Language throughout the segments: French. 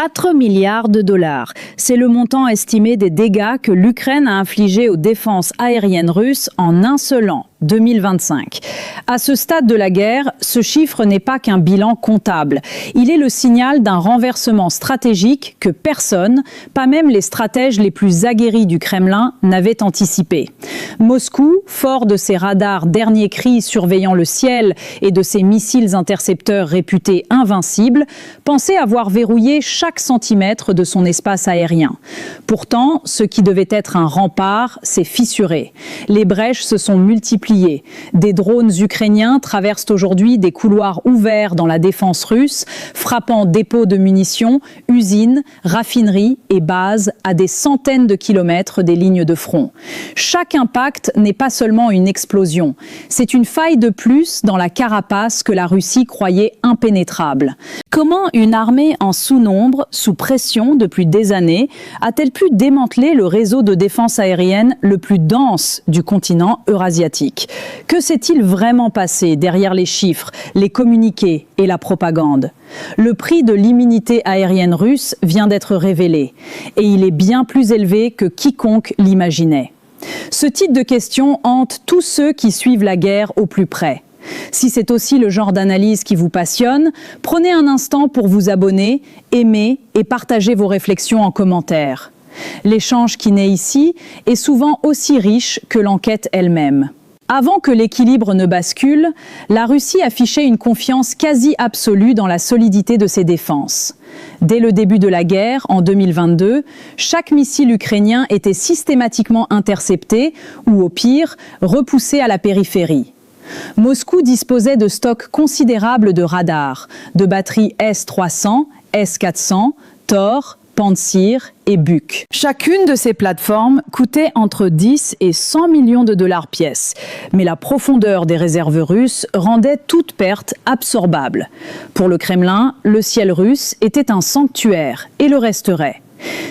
4 milliards de dollars. C'est le montant estimé des dégâts que l'Ukraine a infligés aux défenses aériennes russes en un seul an, 2025. À ce stade de la guerre, ce chiffre n'est pas qu'un bilan comptable. Il est le signal d'un renversement stratégique que personne, pas même les stratèges les plus aguerris du Kremlin, n'avait anticipé. Moscou, fort de ses radars dernier cri surveillant le ciel et de ses missiles intercepteurs réputés invincibles, pensait avoir verrouillé chaque centimètre de son espace aérien. Pourtant, ce qui devait être un rempart s'est fissuré. Les brèches se sont multipliées. Des drones ukrainiens traversent aujourd'hui des couloirs ouverts dans la défense russe, frappant dépôts de munitions, usines, raffineries et bases à des centaines de kilomètres des lignes de front. Chaque impact n'est pas seulement une explosion, c'est une faille de plus dans la carapace que la Russie croyait impénétrable. Comment une armée en sous-nombre, sous pression depuis des années, a-t-elle pu démanteler le réseau de défense aérienne le plus dense du continent eurasiatique? Que s'est-il vraiment passé derrière les chiffres, les communiqués et la propagande? Le prix de l'immunité aérienne russe vient d'être révélé, et il est bien plus élevé que quiconque l'imaginait. Ce type de question hante tous ceux qui suivent la guerre au plus près. Si c'est aussi le genre d'analyse qui vous passionne, prenez un instant pour vous abonner, aimer et partager vos réflexions en commentaire. L'échange qui naît ici est souvent aussi riche que l'enquête elle-même. Avant que l'équilibre ne bascule, la Russie affichait une confiance quasi absolue dans la solidité de ses défenses. Dès le début de la guerre, en 2022, chaque missile ukrainien était systématiquement intercepté ou, au pire, repoussé à la périphérie. Moscou disposait de stocks considérables de radars, de batteries S-300, S-400, Tor, Pantsir et Buk. Chacune de ces plateformes coûtait entre 10 et 100 millions de dollars pièce. Mais la profondeur des réserves russes rendait toute perte absorbable. Pour le Kremlin, le ciel russe était un sanctuaire et le resterait.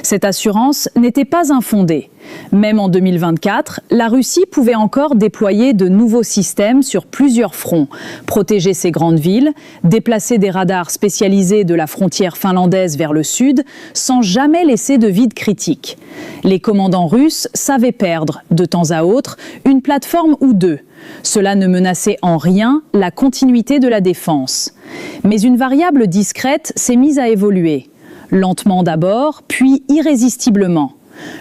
Cette assurance n'était pas infondée. Même en 2024, la Russie pouvait encore déployer de nouveaux systèmes sur plusieurs fronts, protéger ses grandes villes, déplacer des radars spécialisés de la frontière finlandaise vers le sud, sans jamais laisser de vide critique. Les commandants russes savaient perdre, de temps à autre, une plateforme ou deux. Cela ne menaçait en rien la continuité de la défense. Mais une variable discrète s'est mise à évoluer. Lentement d'abord, puis irrésistiblement.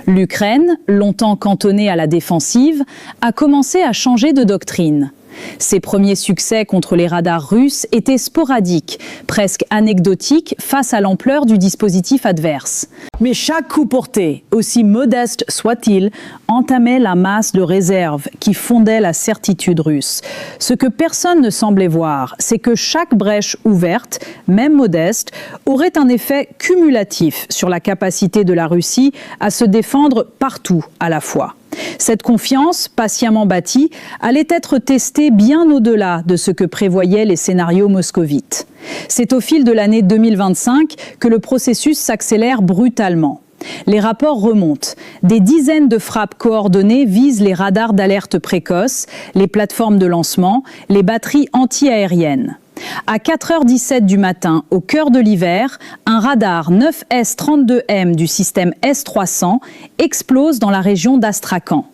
L'Ukraine, longtemps cantonnée à la défensive, a commencé à changer de doctrine. Ses premiers succès contre les radars russes étaient sporadiques, presque anecdotiques face à l'ampleur du dispositif adverse. Mais chaque coup porté, aussi modeste soit-il, entamait la masse de réserves qui fondait la certitude russe. Ce que personne ne semblait voir, c'est que chaque brèche ouverte, même modeste, aurait un effet cumulatif sur la capacité de la Russie à se défendre partout à la fois. Cette confiance, patiemment bâtie, allait être testée bien au-delà de ce que prévoyaient les scénarios moscovites. C'est au fil de l'année 2025 que le processus s'accélère brutalement. Les rapports remontent. Des dizaines de frappes coordonnées visent les radars d'alerte précoce, les plateformes de lancement, les batteries anti-aériennes. À 4h17 du matin, au cœur de l'hiver, un radar 9S-32M du système S-300 explose dans la région d'Astrakhan.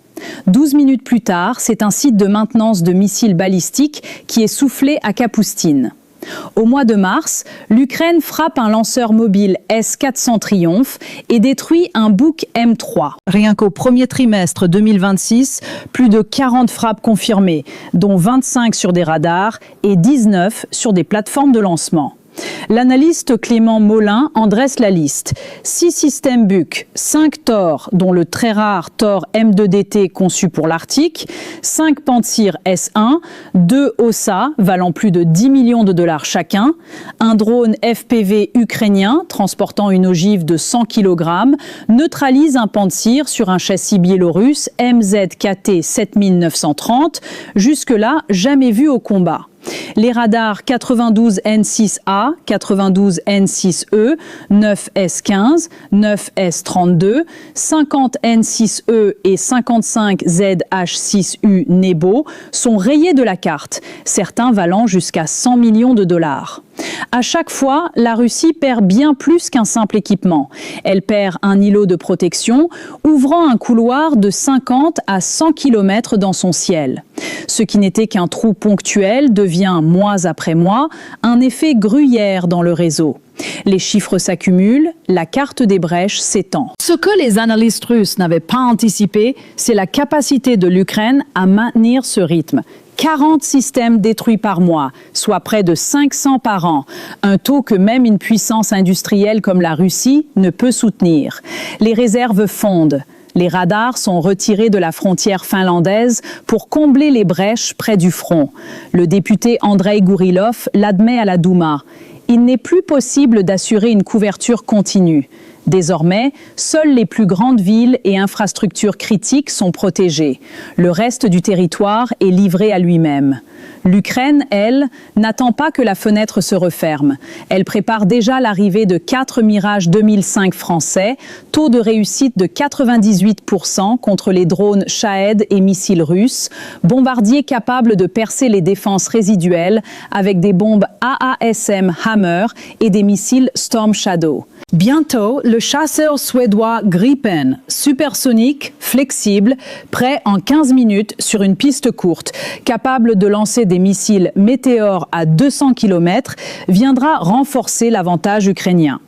12 minutes plus tard, c'est un site de maintenance de missiles balistiques qui est soufflé à Kapoustine. Au mois de mars, l'Ukraine frappe un lanceur mobile S-400 Triumph et détruit un Buk M3. Rien qu'au premier trimestre 2026, plus de 40 frappes confirmées, dont 25 sur des radars et 19 sur des plateformes de lancement. L'analyste Clément Molin en dresse la liste. 6 systèmes Buk, 5 Tor, dont le très rare Tor M2DT conçu pour l'Arctique, 5 Pantsir S1, 2 Ossa valant plus de 10 millions de dollars chacun, un drone FPV ukrainien transportant une ogive de 100 kg neutralise un Pantsir sur un châssis biélorusse MZKT 7930, jusque-là jamais vu au combat. Les radars 92N6A, 92N6E, 9S15, 9S32, 50N6E et 55ZH6U Nebo sont rayés de la carte, certains valant jusqu'à 100 millions de dollars. À chaque fois, la Russie perd bien plus qu'un simple équipement. Elle perd un îlot de protection, ouvrant un couloir de 50 à 100 km dans son ciel. Ce qui n'était qu'un trou ponctuel devient, mois après mois, un effet gruyère dans le réseau. Les chiffres s'accumulent, la carte des brèches s'étend. Ce que les analystes russes n'avaient pas anticipé, c'est la capacité de l'Ukraine à maintenir ce rythme. 40 systèmes détruits par mois, soit près de 500 par an, un taux que même une puissance industrielle comme la Russie ne peut soutenir. Les réserves fondent. Les radars sont retirés de la frontière finlandaise pour combler les brèches près du front. Le député Andrei Gourilov l'admet à la Douma. Il n'est plus possible d'assurer une couverture continue. Désormais, seules les plus grandes villes et infrastructures critiques sont protégées. Le reste du territoire est livré à lui-même. L'Ukraine, elle, n'attend pas que la fenêtre se referme. Elle prépare déjà l'arrivée de 4 Mirage 2005 français, taux de réussite de 98% contre les drones Shahed et missiles russes, bombardiers capables de percer les défenses résiduelles avec des bombes AASM Hammer et des missiles Storm Shadow. Bientôt, le chasseur suédois Gripen, supersonique, flexible, prêt en 15 minutes sur une piste courte, capable de lancer des missiles Météor à 200 km, viendra renforcer l'avantage ukrainien.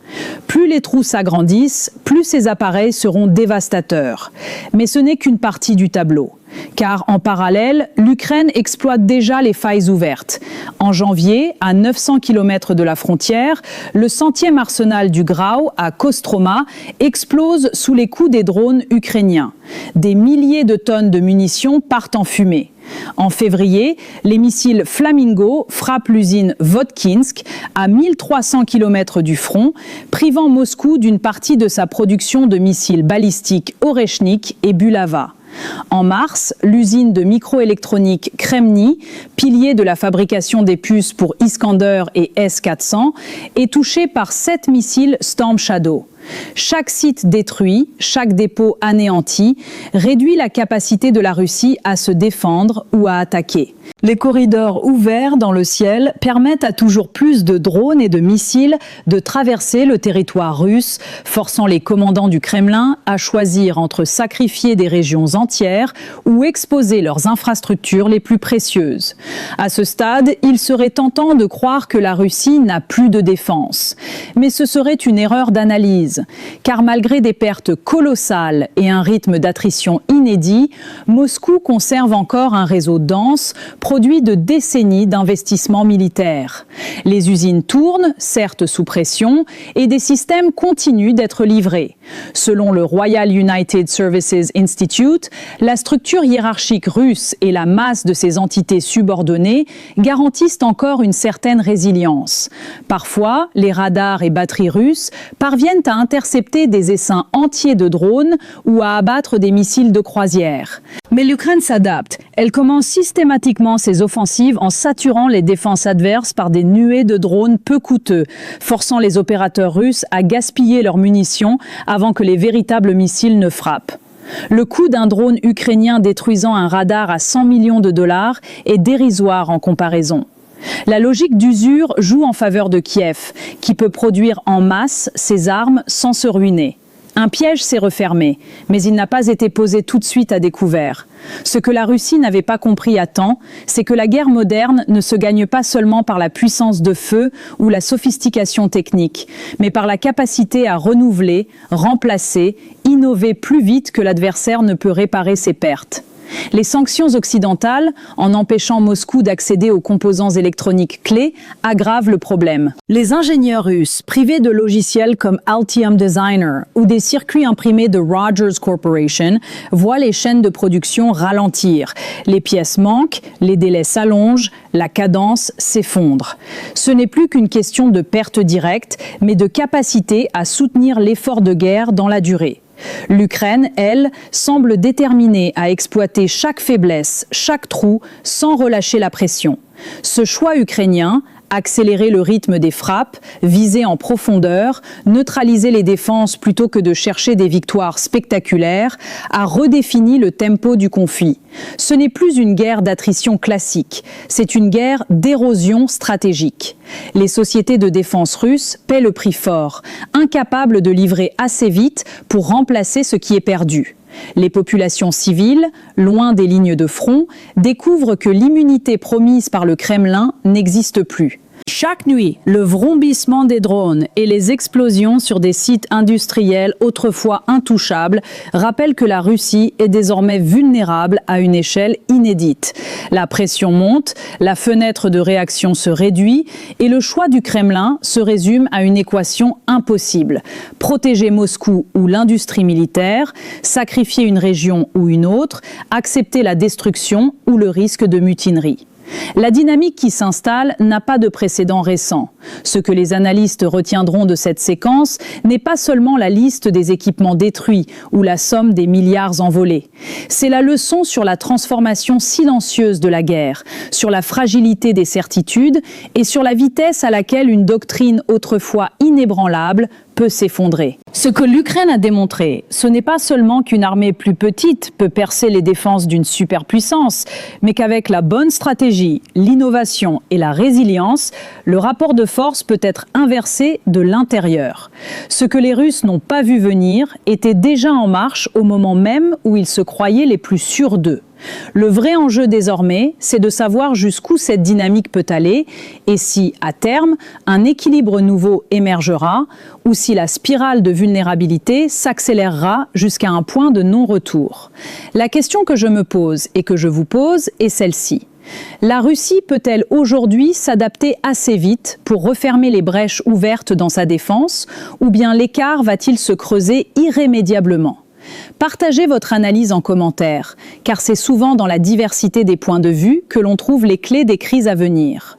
Plus les trous s'agrandissent, plus ces appareils seront dévastateurs. Mais ce n'est qu'une partie du tableau. Car en parallèle, l'Ukraine exploite déjà les failles ouvertes. En janvier, à 900 km de la frontière, le 100e arsenal du Grau à Kostroma explose sous les coups des drones ukrainiens. Des milliers de tonnes de munitions partent en fumée. En février, les missiles Flamingo frappent l'usine Votkinsk à 1300 km du front, privant Moscou d'une partie de sa production de missiles balistiques Oreshnik et Bulava. En mars, l'usine de microélectronique Kremny, pilier de la fabrication des puces pour Iskander et S-400, est touchée par 7 missiles Storm Shadow. Chaque site détruit, chaque dépôt anéanti, réduit la capacité de la Russie à se défendre ou à attaquer. Les corridors ouverts dans le ciel permettent à toujours plus de drones et de missiles de traverser le territoire russe, forçant les commandants du Kremlin à choisir entre sacrifier des régions entières ou exposer leurs infrastructures les plus précieuses. À ce stade, il serait tentant de croire que la Russie n'a plus de défense. Mais ce serait une erreur d'analyse, car malgré des pertes colossales et un rythme d'attrition inédit, Moscou conserve encore un réseau dense, produit de décennies d'investissements militaires. Les usines tournent, certes sous pression, et des systèmes continuent d'être livrés. Selon le Royal United Services Institute, la structure hiérarchique russe et la masse de ses entités subordonnées garantissent encore une certaine résilience. Parfois, les radars et batteries russes parviennent à intercepter des essaims entiers de drones ou à abattre des missiles de croisière. Mais l'Ukraine s'adapte. Elle commence systématiquement ses offensives en saturant les défenses adverses par des nuées de drones peu coûteux, forçant les opérateurs russes à gaspiller leurs munitions avant que les véritables missiles ne frappent. Le coût d'un drone ukrainien détruisant un radar à 100 millions de dollars est dérisoire en comparaison. La logique d'usure joue en faveur de Kiev, qui peut produire en masse ses armes sans se ruiner. Un piège s'est refermé, mais il n'a pas été posé tout de suite à découvert. Ce que la Russie n'avait pas compris à temps, c'est que la guerre moderne ne se gagne pas seulement par la puissance de feu ou la sophistication technique, mais par la capacité à renouveler, remplacer, innover plus vite que l'adversaire ne peut réparer ses pertes. Les sanctions occidentales, en empêchant Moscou d'accéder aux composants électroniques clés, aggravent le problème. Les ingénieurs russes, privés de logiciels comme Altium Designer ou des circuits imprimés de Rogers Corporation, voient les chaînes de production ralentir. Les pièces manquent, les délais s'allongent, la cadence s'effondre. Ce n'est plus qu'une question de perte directe, mais de capacité à soutenir l'effort de guerre dans la durée. L'Ukraine, elle, semble déterminée à exploiter chaque faiblesse, chaque trou, sans relâcher la pression. Ce choix ukrainien, accélérer le rythme des frappes, viser en profondeur, neutraliser les défenses plutôt que de chercher des victoires spectaculaires, a redéfini le tempo du conflit. Ce n'est plus une guerre d'attrition classique, c'est une guerre d'érosion stratégique. Les sociétés de défense russes paient le prix fort, incapables de livrer assez vite pour remplacer ce qui est perdu. Les populations civiles, loin des lignes de front, découvrent que l'immunité promise par le Kremlin n'existe plus. Chaque nuit, le vrombissement des drones et les explosions sur des sites industriels autrefois intouchables rappellent que la Russie est désormais vulnérable à une échelle inédite. La pression monte, la fenêtre de réaction se réduit et le choix du Kremlin se résume à une équation impossible. Protéger Moscou ou l'industrie militaire, sacrifier une région ou une autre, accepter la destruction ou le risque de mutinerie. La dynamique qui s'installe n'a pas de précédent récent. Ce que les analystes retiendront de cette séquence n'est pas seulement la liste des équipements détruits ou la somme des milliards envolés. C'est la leçon sur la transformation silencieuse de la guerre, sur la fragilité des certitudes et sur la vitesse à laquelle une doctrine autrefois inébranlable peut s'effondrer. Ce que l'Ukraine a démontré, ce n'est pas seulement qu'une armée plus petite peut percer les défenses d'une superpuissance, mais qu'avec la bonne stratégie, l'innovation et la résilience, le rapport de force peut être inversé de l'intérieur. Ce que les Russes n'ont pas vu venir était déjà en marche au moment même où ils se croyaient les plus sûrs d'eux. Le vrai enjeu désormais, c'est de savoir jusqu'où cette dynamique peut aller et si, à terme, un équilibre nouveau émergera ou si la spirale de vulnérabilité s'accélérera jusqu'à un point de non-retour. La question que je me pose et que je vous pose est celle-ci. La Russie peut-elle aujourd'hui s'adapter assez vite pour refermer les brèches ouvertes dans sa défense ou bien l'écart va-t-il se creuser irrémédiablement ? Partagez votre analyse en commentaire, car c'est souvent dans la diversité des points de vue que l'on trouve les clés des crises à venir.